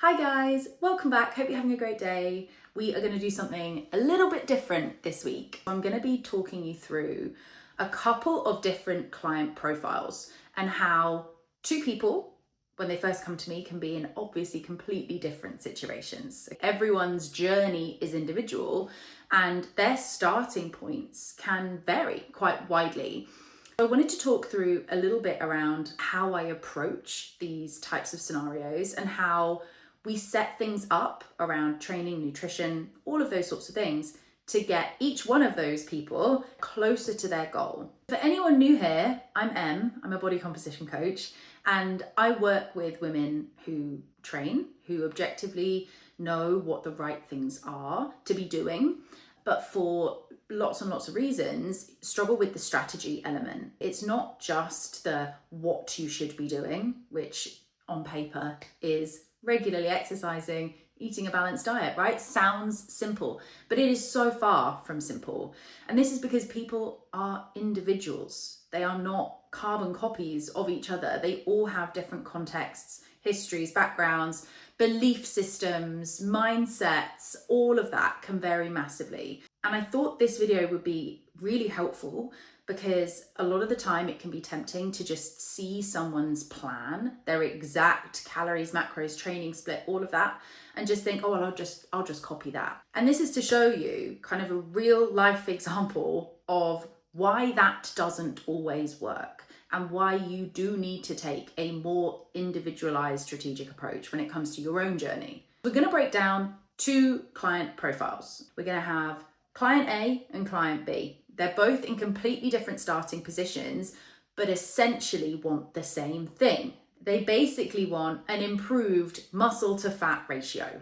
Hi guys, welcome back. Hope you're having a great day. We are going to do something a little bit different this week. I'm going to be talking you through a couple of different client profiles and how two people, when they first come to me, can be in obviously completely different situations. Everyone's journey is individual and their starting points can vary quite widely. I wanted to talk through a little bit around how I approach these types of scenarios and how we set things up around training, nutrition, all of those sorts of things to get each one of those people closer to their goal. For anyone new here, I'm Em, I'm a body composition coach, and I work with women who train, who objectively know what the right things are to be doing, but for lots and lots of reasons, struggle with the strategy element. It's not just the what you should be doing, which on paper is regularly exercising, eating a balanced diet, right? Sounds simple, but it is so far from simple. And this is because people are individuals. They are not carbon copies of each other. They all have different contexts, histories, backgrounds, belief systems, mindsets, all of that can vary massively. And I thought this video would be really helpful because a lot of the time it can be tempting to just see someone's plan, their exact calories, macros, training split, all of that, and just think, oh, well, I'll just copy that. And this is to show you kind of a real life example of why that doesn't always work and why you do need to take a more individualized strategic approach when it comes to your own journey. We're going to break down two client profiles. We're going to have client A and client B. They're both in completely different starting positions, but essentially want the same thing. They basically want an improved muscle to fat ratio.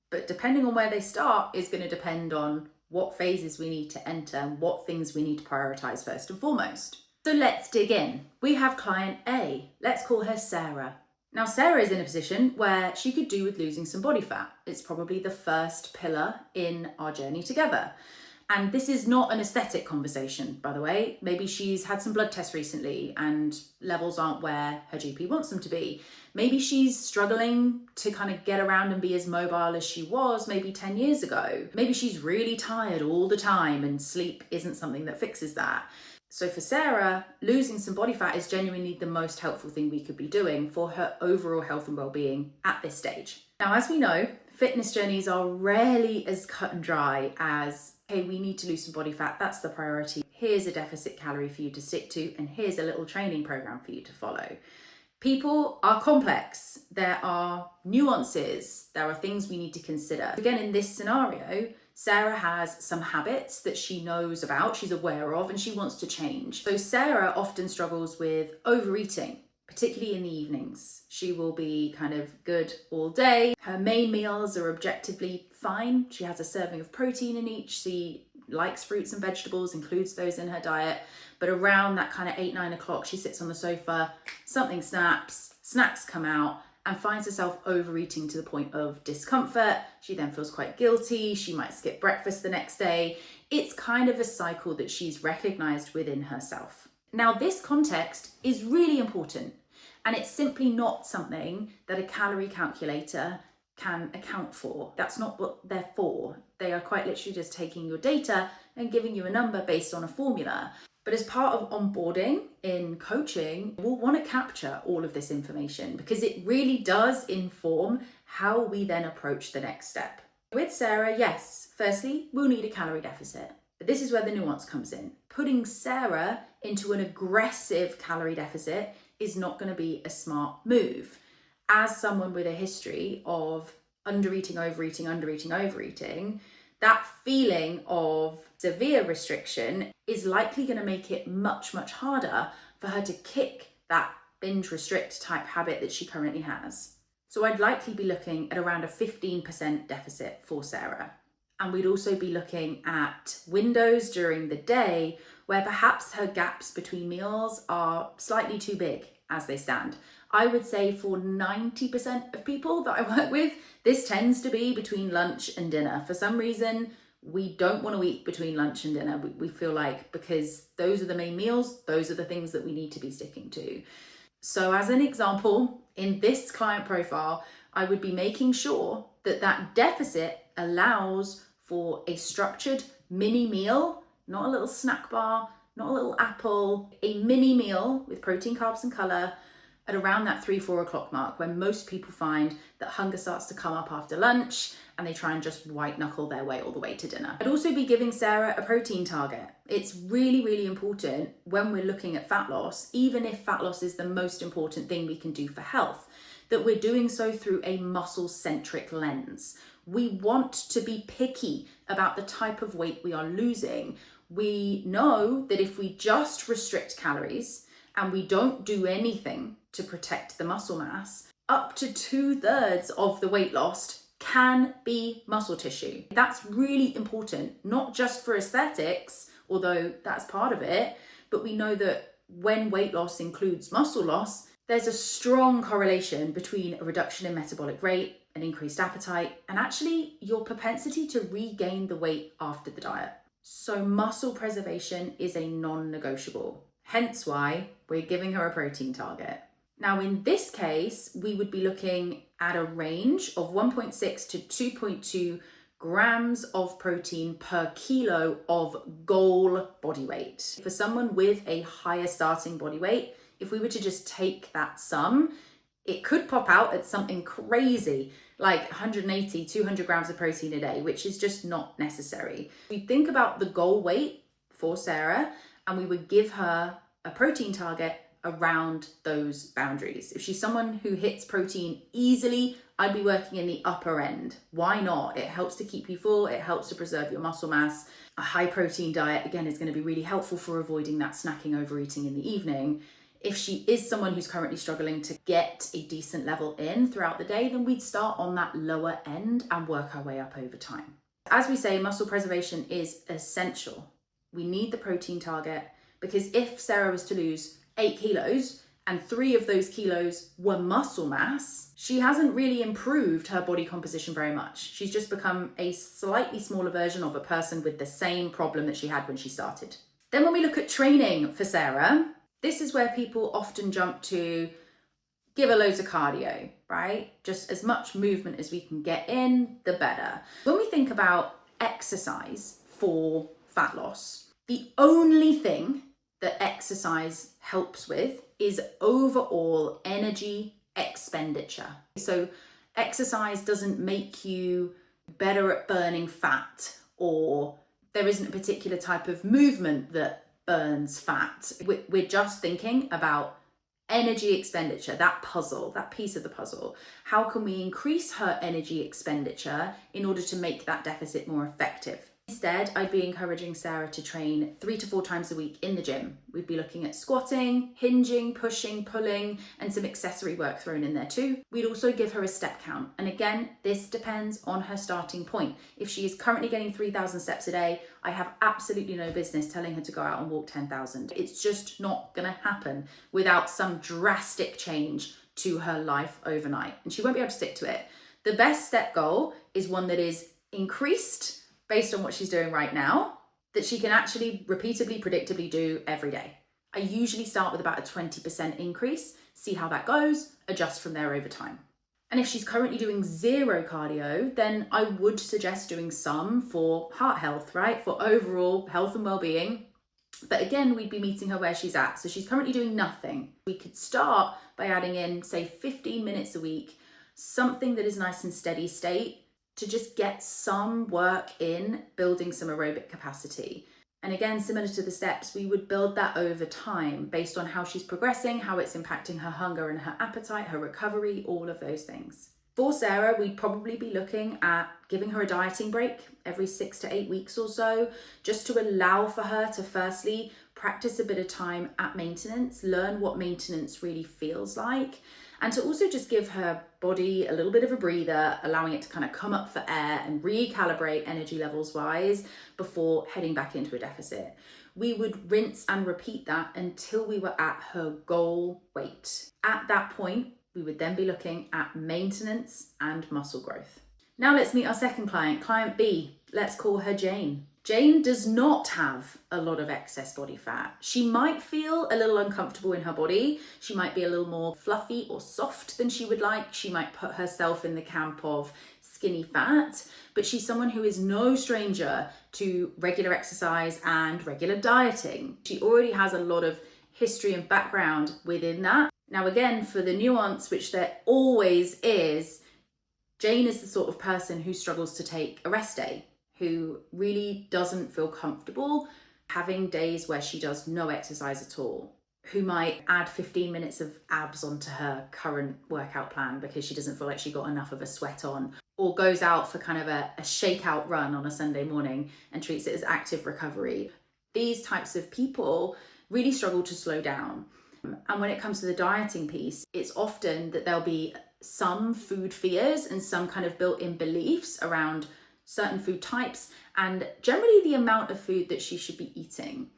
But depending on where they start is going to depend on what phases we need to enter and what things we need to prioritize first and foremost. So let's dig in. We have client A. Let's call her Sarah. Now, Sarah is in a position where she could do with losing some body fat. It's probably the first pillar in our journey together. And this is not an aesthetic conversation, by the way. Maybe she's had some blood tests recently and levels aren't where her GP wants them to be. Maybe she's struggling to kind of get around and be as mobile as she was maybe 10 years ago. Maybe she's really tired all the time and sleep isn't something that fixes that. So for Sarah, losing some body fat is genuinely the most helpful thing we could be doing for her overall health and well-being at this stage. Now, as we know, fitness journeys are rarely as cut and dry as, hey, we need to lose some body fat, that's the priority. Here's a deficit calorie for you to stick to, and here's a little training program for you to follow. People are complex. There are nuances. There are things we need to consider. Again, in this scenario, Sarah has some habits that she knows about, she's aware of, and she wants to change. So Sarah often struggles with overeating, particularly in the evenings. She will be kind of good all day. Her main meals are objectively fine. She has a serving of protein in each. She likes fruits and vegetables, includes those in her diet. But around that kind of 8-9 o'clock, she sits on the sofa, something snaps, snacks come out, and finds herself overeating to the point of discomfort. She then feels quite guilty. She might skip breakfast the next day. It's kind of a cycle that she's recognized within herself. Now, this context is really important, and it's simply not something that a calorie calculator can account for. That's not what they're for. They are quite literally just taking your data and giving you a number based on a formula. But as part of onboarding in coaching, we'll want to capture all of this information because it really does inform how we then approach the next step. With Sarah, yes, firstly, we'll need a calorie deficit. But this is where the nuance comes in. Putting Sarah into an aggressive calorie deficit is not going to be a smart move. As someone with a history of undereating, overeating, that feeling of severe restriction is likely going to make it much, much harder for her to kick that binge restrict type habit that she currently has. So I'd likely be looking at around a 15% deficit for Sarah. And we'd also be looking at windows during the day where perhaps her gaps between meals are slightly too big as they stand. I would say for 90% of people that I work with, this tends to be between lunch and dinner. For some reason, we don't want to eat between lunch and dinner. We feel like because those are the main meals, those are the things that we need to be sticking to. So as an example, in this client profile, I would be making sure that that deficit allows for a structured mini meal, not a little snack bar, not a little apple, a mini meal with protein, carbs, and color at around that 3-4 o'clock mark, when most people find that hunger starts to come up after lunch and they try and just white knuckle their way all the way to dinner. I'd also be giving Sarah a protein target. It's really, really important when we're looking at fat loss, even if fat loss is the most important thing we can do for health, that we're doing so through a muscle-centric lens. We want to be picky about the type of weight we are losing. We know that if we just restrict calories and we don't do anything to protect the muscle mass, up to 2/3 of the weight lost can be muscle tissue. That's really important, not just for aesthetics, although that's part of it, but we know that when weight loss includes muscle loss, there's a strong correlation between a reduction in metabolic rate, an increased appetite, and actually your propensity to regain the weight after the diet. So muscle preservation is a non-negotiable, hence why we're giving her a protein target. Now, in this case, we would be looking at a range of 1.6 to 2.2 grams of protein per kilo of goal body weight. For someone with a higher starting body weight, if we were to just take that sum, it could pop out at something crazy, like 180, 200 grams of protein a day, which is just not necessary. We think about the goal weight for Sarah, and we would give her a protein target around those boundaries. If she's someone who hits protein easily, I'd be working in the upper end. Why not? It helps to keep you full. It helps to preserve your muscle mass. A high protein diet, again, is going to be really helpful for avoiding that snacking, overeating in the evening. If she is someone who's currently struggling to get a decent level in throughout the day, then we'd start on that lower end and work our way up over time. As we say, muscle preservation is essential. We need the protein target, because if Sarah was to lose 8 kilos and 3 of those kilos were muscle mass, she hasn't really improved her body composition very much. She's just become a slightly smaller version of a person with the same problem that she had when she started. Then when we look at training for Sarah, this is where people often jump to give her loads of cardio, right? Just as much movement as we can get in, the better. When we think about exercise for fat loss, the only thing that exercise helps with is overall energy expenditure. So exercise doesn't make you better at burning fat, or there isn't a particular type of movement that burns fat. We're just thinking about energy expenditure, that puzzle, that piece of the puzzle. How can we increase her energy expenditure in order to make that deficit more effective? Instead, I'd be encouraging Sarah to train 3 to 4 times a week in the gym. We'd be looking at squatting, hinging, pushing, pulling, and some accessory work thrown in there too. We'd also give her a step count. And again, this depends on her starting point. If she is currently getting 3,000 steps a day, I have absolutely no business telling her to go out and walk 10,000. It's just not gonna happen without some drastic change to her life overnight. And she won't be able to stick to it. The best step goal is one that is increased based on what she's doing right now, that she can actually repeatably, predictably do every day. I usually start with about a 20% increase, see how that goes, adjust from there over time. And if she's currently doing 0 cardio, then I would suggest doing some for heart health, right? For overall health and well-being. But again, we'd be meeting her where she's at. So she's currently doing nothing. We could start by adding in, say, 15 minutes a week, something that is nice and steady state, to just get some work in building some aerobic capacity. And again, similar to the steps, we would build that over time based on how she's progressing, how it's impacting her hunger and her appetite, her recovery, all of those things. For Sarah, we'd probably be looking at giving her a dieting break every 6 to 8 weeks or so, just to allow for her to firstly practice a bit of time at maintenance, learn what maintenance really feels like, and to also just give her body a little bit of a breather, allowing it to kind of come up for air and recalibrate energy levels wise before heading back into a deficit. We would rinse and repeat that until we were at her goal weight. At that point, we would then be looking at maintenance and muscle growth. Now let's meet our second client, client B. Let's call her Jane. Jane does not have a lot of excess body fat. She might feel a little uncomfortable in her body. She might be a little more fluffy or soft than she would like. She might put herself in the camp of skinny fat, but she's someone who is no stranger to regular exercise and regular dieting. She already has a lot of history and background within that. Now, again, for the nuance, which there always is, Jane is the sort of person who struggles to take a rest day, who really doesn't feel comfortable having days where she does no exercise at all, who might add 15 minutes of abs onto her current workout plan because she doesn't feel like she got enough of a sweat on, or goes out for kind of a shakeout run on a Sunday morning and treats it as active recovery. These types of people really struggle to slow down. And when it comes to the dieting piece, it's often that there'll be some food fears and some kind of built-in beliefs around certain food types and generally the amount of food that she should be eating.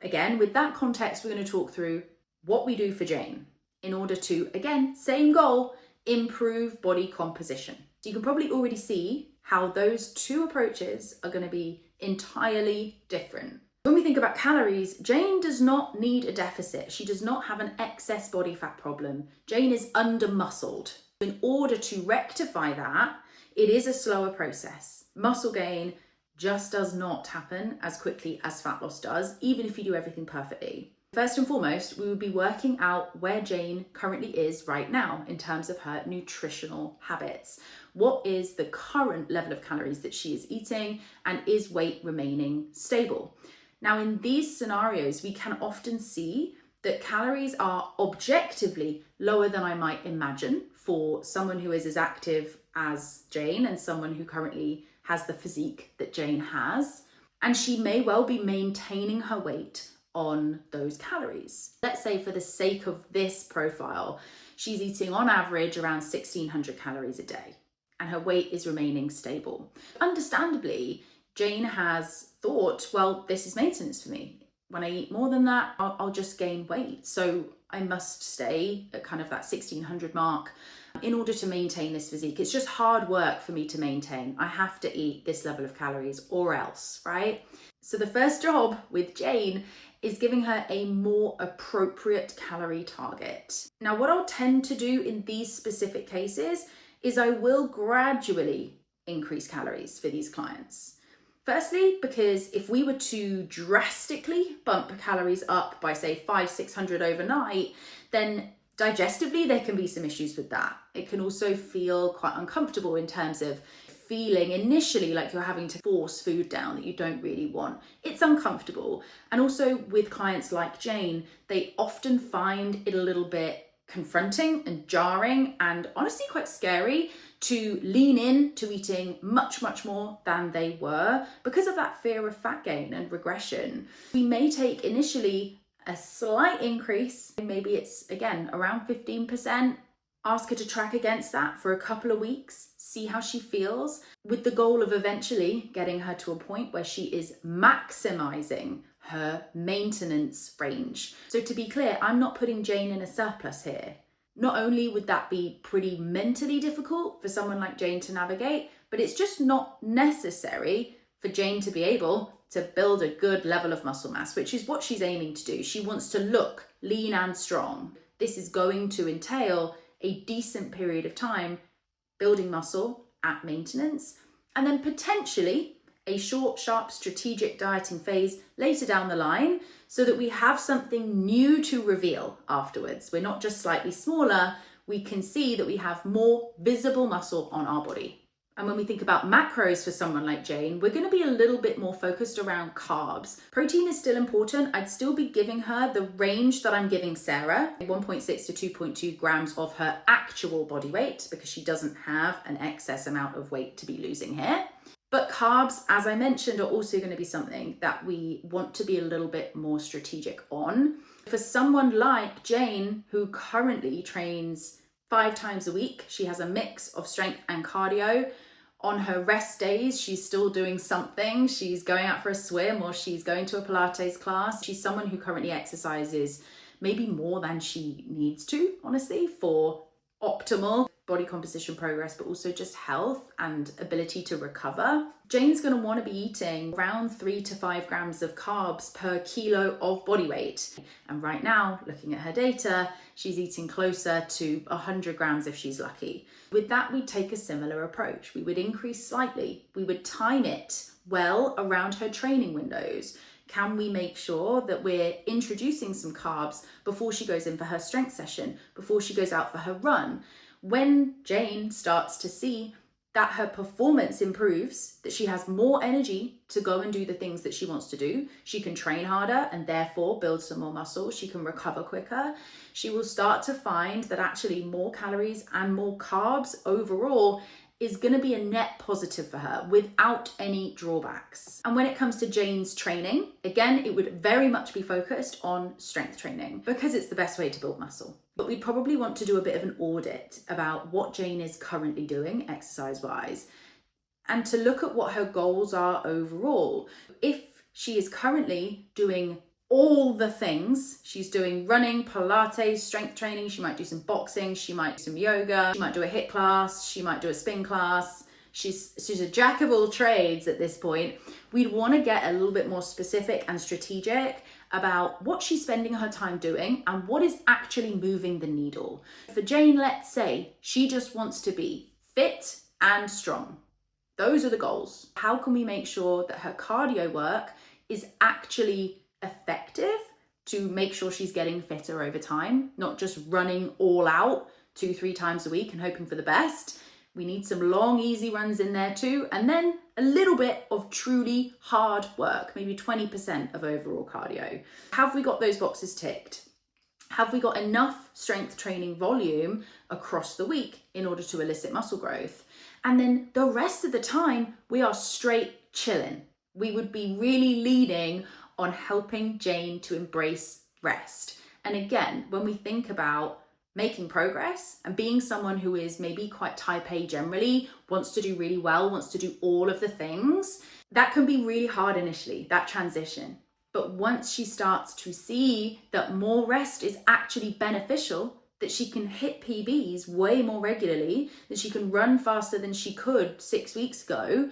Again, with that context, we're going to talk through what we do for Jane in order to, again, same goal, improve body composition. So you can probably already see how those two approaches are going to be entirely different. When we think about calories, Jane does not need a deficit. She does not have an excess body fat problem. Jane is under-muscled. In order to rectify that, it is a slower process. Muscle gain just does not happen as quickly as fat loss does, even if you do everything perfectly. First and foremost, we would be working out where Jane currently is right now in terms of her nutritional habits. What is the current level of calories that she is eating, and is weight remaining stable? Now, in these scenarios, we can often see that calories are objectively lower than I might imagine for someone who is as active as Jane and someone who currently has the physique that Jane has. And she may well be maintaining her weight on those calories. Let's say for the sake of this profile, she's eating on average around 1,600 calories a day and her weight is remaining stable. Understandably, Jane has thought, well, this is maintenance for me. When I eat more than that, I'll just gain weight. So I must stay at kind of that 1,600 mark in order to maintain this physique. It's just hard work for me to maintain. I have to eat this level of calories or else, right? So the first job with Jane is giving her a more appropriate calorie target. Now, what I'll tend to do in these specific cases is I will gradually increase calories for these clients. Firstly, because if we were to drastically bump calories up by say 500-600 overnight, then digestively there can be some issues with that. It can also feel quite uncomfortable in terms of feeling initially like you're having to force food down that you don't really want. It's uncomfortable. And also with clients like Jane, they often find it a little bit confronting and jarring and honestly quite scary to lean in to eating much more than they were because of that fear of fat gain and regression. We may take initially a slight increase, maybe it's again around 15%, ask her to track against that for a couple of weeks, see how she feels, with the goal of eventually getting her to a point where she is maximizing her maintenance range. So to be clear, I'm not putting Jane in a surplus here. Not only would that be pretty mentally difficult for someone like Jane to navigate, but it's just not necessary for Jane to be able to build a good level of muscle mass, which is what she's aiming to do. She wants to look lean and strong. This is going to entail a decent period of time building muscle at maintenance, and then potentially a short, sharp, strategic dieting phase later down the line so that we have something new to reveal afterwards. We're not just slightly smaller, we can see that we have more visible muscle on our body. And when we think about macros for someone like Jane, we're going to be a little bit more focused around carbs. Protein is still important. I'd still be giving her the range that I'm giving Sarah, 1.6 to 2.2 grams of her actual body weight, because she doesn't have an excess amount of weight to be losing here. But carbs, as I mentioned, are also going to be something that we want to be a little bit more strategic on. For someone like Jane, who currently trains 5 times a week, she has a mix of strength and cardio. On her rest days, she's still doing something. She's going out for a swim or she's going to a Pilates class. She's someone who currently exercises maybe more than she needs to, honestly, for optimal body composition progress, but also just health and ability to recover, Jane's going to want to be eating around 3 to 5 grams of carbs per kilo of body weight. And right now, looking at her data, she's eating closer to 100 grams if she's lucky. With that, we'd take a similar approach. We would increase slightly. We would time it well around her training windows. Can we make sure that we're introducing some carbs before she goes in for her strength session, before she goes out for her run? When Jane starts to see that her performance improves, that she has more energy to go and do the things that she wants to do, she can train harder and therefore build some more muscle, she can recover quicker, she will start to find that actually more calories and more carbs overall is going to be a net positive for her without any drawbacks. And when it comes to Jane's training, again, it would very much be focused on strength training because it's the best way to build muscle. But we'd probably want to do a bit of an audit about what Jane is currently doing exercise-wise and to look at what her goals are overall. If she is currently doing all the things, she's doing running, Pilates, strength training, she might do some boxing, she might do some yoga, she might do a HIIT class, she might do a spin class. She's a jack of all trades at this point. We'd want to get a little bit more specific and strategic about what she's spending her time doing and what is actually moving the needle. For Jane, let's say she just wants to be fit and strong. Those are the goals. How can we make sure that her cardio work is actually effective to make sure she's getting fitter over time, not just running all out 2-3 times a week and hoping for the best? We need some long, easy runs in there too, and then a little bit of truly hard work, maybe 20% of overall cardio. Have we got those boxes ticked? Have we got enough strength training volume across the week in order to elicit muscle growth? And then the rest of the time, we are straight chilling. We would be really leading on helping Jane to embrace rest. And again, when we think about making progress and being someone who is maybe quite type A generally, wants to do really well, wants to do all of the things, that can be really hard initially, that transition. But once she starts to see that more rest is actually beneficial, that she can hit PBs way more regularly, that she can run faster than she could 6 weeks ago,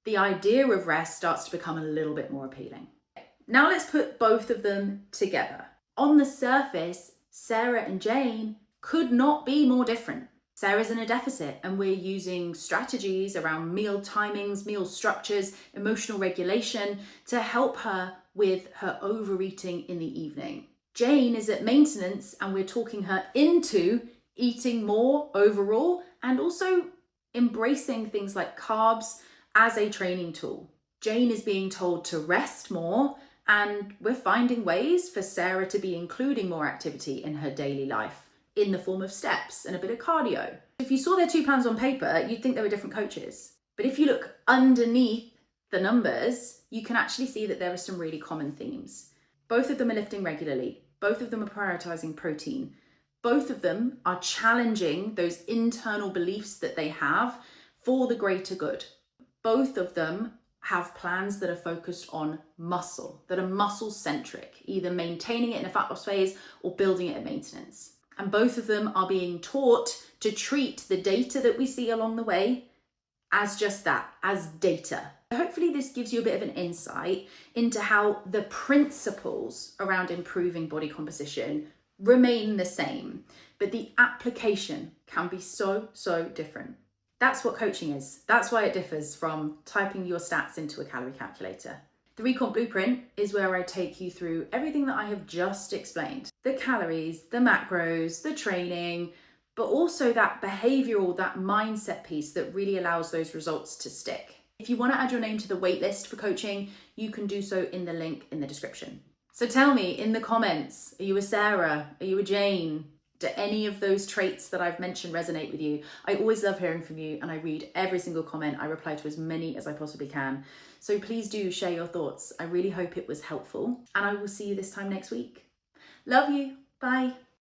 the idea of rest starts to become a little bit more appealing. Now let's put both of them together. On the surface, Sarah and Jane could not be more different. Sarah's in a deficit and we're using strategies around meal timings, meal structures, emotional regulation to help her with her overeating in the evening. Jane is at maintenance and we're talking her into eating more overall and also embracing things like carbs as a training tool. Jane is being told to rest more, and we're finding ways for Sarah to be including more activity in her daily life in the form of steps and a bit of cardio. If you saw their 2 plans on paper, you'd think they were different coaches. But if you look underneath the numbers, you can actually see that there are some really common themes. Both of them are lifting regularly. Both of them are prioritizing protein. Both of them are challenging those internal beliefs that they have for the greater good. Both of them have plans that are focused on muscle, that are muscle centric, either maintaining it in a fat loss phase or building it at maintenance. And both of them are being taught to treat the data that we see along the way as just that, as data. Hopefully this gives you a bit of an insight into how the principles around improving body composition remain the same, but the application can be so different. That's what coaching is. That's why it differs from typing your stats into a calorie calculator. The Recomp Blueprint is where I take you through everything that I have just explained. The calories, the macros, the training, but also that behavioral, that mindset piece that really allows those results to stick. If you want to add your name to the waitlist for coaching, you can do so in the link in the description. So tell me in the comments, are you a Sarah? Are you a Jane? Do any of those traits that I've mentioned resonate with you? I always love hearing from you and I read every single comment. I reply to as many as I possibly can. So please do share your thoughts. I really hope it was helpful and I will see you this time next week. Love you. Bye.